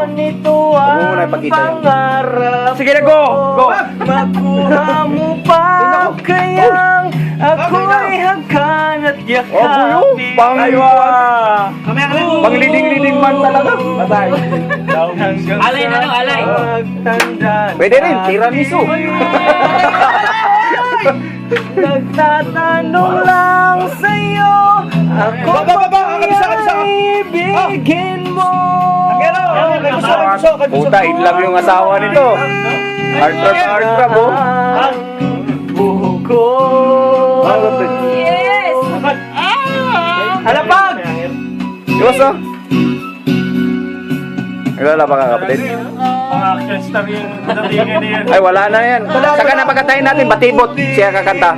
Nito Huwag mo muna ang ipakita yun. pangarap. Sige na, go! Go! Makuha mo pa kayang ako'y hagkan at yakapin. Pangliding-liding man talaga. Patay. Alay na, alay. Pwede rin, tiramisu. Nagtatanong lang sa'yo, ako ba'y ibigin mo? Puta, in love yung asawa nito. Heartthrob, oh. Buhok ko. Yes! Alapag! Diyos, oh. Naglalaba ka, kapatid? Action star yung datingan niya. Ay, wala na yan. Saka napagkatayin natin, batibot. Siya kakanta.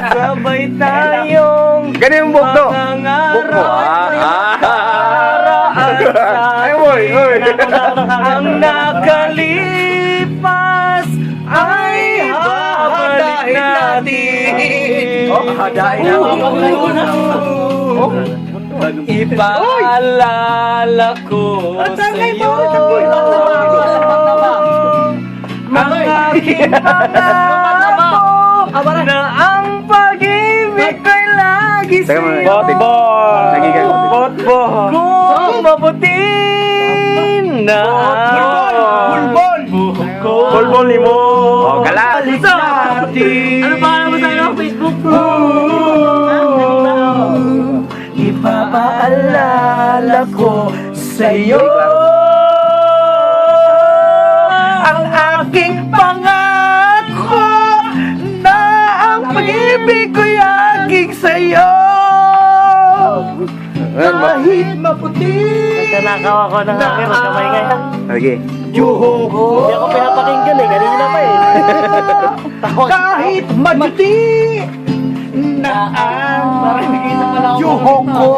Sabay tayong Ganun yung book to. Book mo. Ay, boy, boy. ang nakalipas ay babalik natin. Hadain na. Ipaalala ko sa'yo ang aking pangako na ang pag-ibig ko'y lagi sa'yo. Kung mabutin na buhok ko. Bulbul limo. Oh, kalat. Ano pa mo sa'yo? Facebook? Ipapaalala ko sa'yo ang aking pangako na ang pag-ibig ko'y aging sa'yo. Kahit maputi Nanakaw ako ng akin, huwag kamay ngayon. Okay. buhok ko, Hindi ako pinapakinggan eh, kanina pa eh. kahit maputi na ang buhok ko.